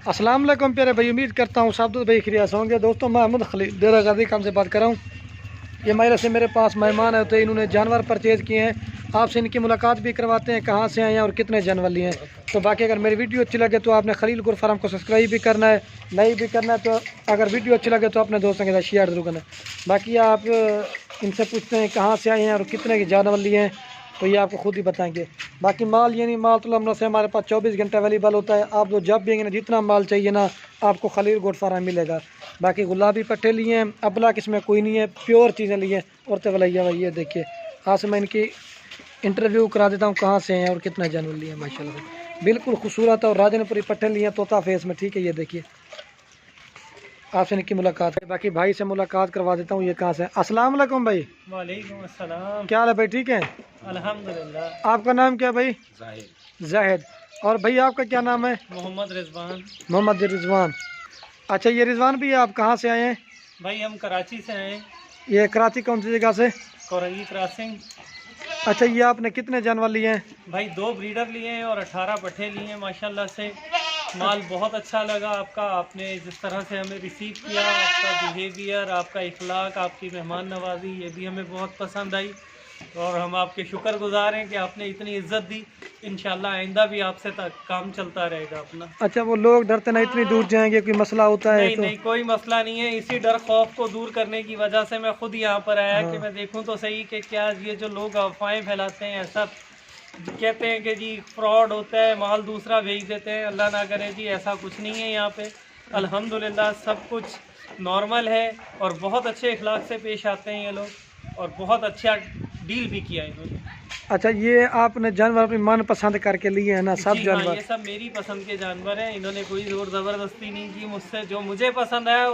अस्सलाम वालेकुम प्यारे भाई, उम्मीद करता हूँ सब भाई खिरियास होंगे। दोस्तों मैं अहमद खलील डेरा गाजी काम से बात कर रहा हूँ। ये महिला से मेरे पास मेहमान है, तो इन्होंने जानवर परचेज़ किए हैं। आपसे इनकी मुलाकात भी करवाते हैं, कहाँ से आए हैं और कितने जानवर लिए हैं। तो बाकी अगर मेरी वीडियो अच्छी लगे तो आपने खलील गुर फार्म को सब्सक्राइब भी करना है, नहीं भी करना है। तो अगर वीडियो अच्छी लगे तो अपने दोस्तों के साथ शेयर जरूर करना है। बाकी आप इनसे पूछते हैं कहाँ से आए हैं और कितने के जानवर लिए हैं, तो ये आपको खुद ही बताएंगे। बाकी माल यानी माल तो हमने से हमारे पास 24 घंटे अवेलेबल होता है। आप जो जब भी जितना माल चाहिए ना आपको खलील गोट फार्म मिलेगा। बाकी गुलाबी पट्टे लिए हैं, अबला किस्में कोई नहीं है, प्योर चीज़ें लिए हैं। और तवलैया भाई ये देखिए, आज से मैं इनकी इंटरव्यू करा देता हूँ कहाँ से हैं और कितना जानवर लिए हैं। माशाल्लाह से बिल्कुल खूबसूरत और राजनपुरी पट्टे लिए हैं, तोता फेस में। ठीक है, ये देखिए आपसे इनकी मुलाकात है। बाकी भाई से मुलाकात करवा देता हूँ। ये कहाँ से? अस्सलाम वालेकुम भाई। वालेकुम अस्सलाम। क्या हाल है भाई? ठीक है अल्हम्दुलिल्लाह। आपका नाम क्या भाई? जाहिद। और भाई आपका क्या नाम है? मोहम्मद रिजवान। मोहम्मद रिजवान। अच्छा, ये रिजवान भी आप कहाँ से आए हैं? भाई हम कराची से आए। ये कराची कौन सी जगह से? कोरंगी क्रॉसिंग। अच्छा, ये आपने कितने जानवर लिए हैं? भाई 2 ब्रीडर लिए हैं और 18 पट्ठे लिए हैं। माशाल्लाह से माल बहुत अच्छा लगा आपका। आपने जिस तरह से हमें रिसीव किया, आपका बिहेवियर, आपका इखलाक, आपकी मेहमान नवाजी, ये भी हमें बहुत पसंद आई। और हम आपके शुक्रगुजार हैं कि आपने इतनी इज्जत दी। इंशाल्लाह आइंदा भी आपसे तक काम चलता रहेगा अपना। अच्छा, वो लोग डरते ना इतनी दूर जाएंगे, कोई मसला होता है? नहीं नहीं, कोई मसला नहीं है। इसी डर खौफ को दूर करने की वजह से मैं खुद यहाँ पर आया कि मैं देखूँ तो सही कि क्या ये जो लोग अफवाहें फैलाते हैं, ऐसा कहते हैं कि जी फ्रॉड होता है, माल दूसरा भेज देते हैं। अल्लाह ना करे जी, ऐसा कुछ नहीं है। यहाँ पे अल्हम्दुलिल्लाह सब कुछ नॉर्मल है और बहुत अच्छे इखलाक से पेश आते हैं ये लोग, और बहुत अच्छा डील भी किया इन्होंने। अच्छा, ये आपने जानवर अपनी मन पसंद करके लिए हैं ना? सब जानवर? हाँ, ये सब मेरी पसंद के जानवर हैं। इन्होंने कोई जोर ज़बरदस्ती नहीं की मुझसे। जो मुझे पसंद आया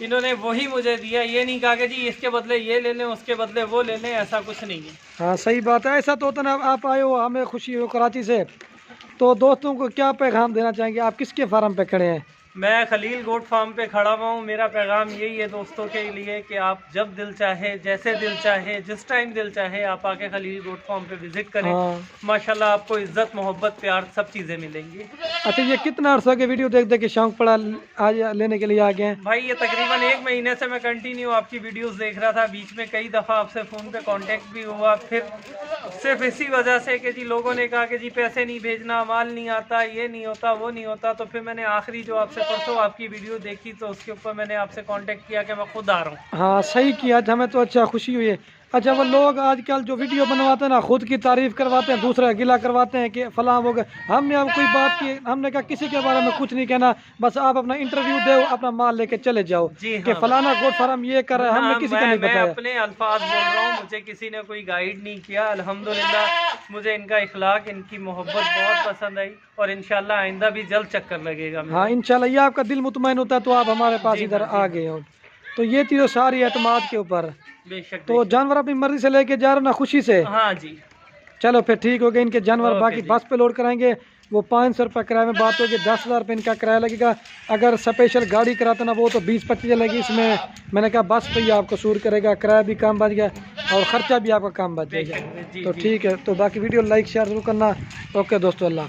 इन्होंने वही मुझे दिया। ये नहीं कहा कि जी इसके बदले ये ले लें, उसके बदले वो ले लें, ऐसा कुछ नहीं है। हाँ सही बात है। ऐसा तो होता ना, आप आए हो, हमें खुशी हो कराची से, तो दोस्तों को क्या पैगाम देना चाहेंगे? आप किसके फार्म पे खड़े हैं? मैं खलील गोट फार्म पे खड़ा हुआ हूँ। मेरा पैगाम यही है दोस्तों के लिए कि आप जब दिल चाहे, जैसे दिल चाहे, जिस टाइम दिल चाहे, आप आके खलील गोट फार्म पे विजिट करें। माशाल्लाह आपको इज्जत, मोहब्बत, प्यार सब चीज़ें मिलेंगी। अच्छा, ये कितना अर्सा के वीडियो देख देख के शौक पड़ा आज लेने के लिए आ गए हैं? भाई ये तकरीबन 1 महीने से मैं कंटिन्यू आपकी वीडियोस देख रहा था। बीच में कई दफ़ा आपसे फ़ोन पे कांटेक्ट भी हुआ, फिर सिर्फ इसी वजह से कि जी लोगों ने कहा कि जी पैसे नहीं भेजना, माल नहीं आता, ये नहीं होता, वो नहीं होता। तो फिर मैंने आखिरी जो आपसे परसों आपकी वीडियो देखी, तो उसके ऊपर मैंने आपसे कांटेक्ट किया कि मैं खुद आ रहा हूँ। हाँ सही किया, हमें तो अच्छा खुशी हुई है। अच्छा, वो लोग आजकल जो वीडियो बनवाते हैं ना, खुद की तारीफ करवाते हैं, दूसरा गिला करवाते हैं कि फलां हो गए। हमने अब कोई बात की, हमने कहा किसी के बारे में कुछ नहीं कहना, बस आप अपना इंटरव्यू दो, अपना माल लेके चले जाओ। जी कि फलाना गोट फार्म ये कर रहा है, हमने किसी को नहीं बताया। मैं अपने अल्फाज बोल रहा हूँ, मुझे किसी ने कोई गाइड नहीं किया। अल्हम्दुलिल्लाह मुझे इनका इखलाक, इनकी मोहब्बत बहुत पसंद आई और इंशाल्लाह आइंदा भी जल्द चक्कर लगेगा। हाँ इंशाल्लाह, ये आपका दिल मुतमईन होता है तो आप हमारे पास इधर आ गए हो। तो ये चीज़ सारी एतमाद के ऊपर। बेशक। तो जानवर अपनी मर्जी से लेके जा रहे ना, खुशी से? हाँ जी। चलो फिर ठीक हो गए इनके जानवर। बाकी बस पे लोड कराएंगे, वो 500 रुपये किराए में बात होगी। 10,000 रुपये इनका किराया लगेगा। अगर स्पेशल गाड़ी कराते ना वो तो 20-25 लगेगी। इसमें मैंने कहा बस पे ही आपको सूर करेगा, किराया भी काम बच गया और ख़र्चा भी आपका काम बच जाएगा। तो ठीक है, तो बाकी वीडियो लाइक शेयर जरूर करना। ओके दोस्तों, अल्लाह।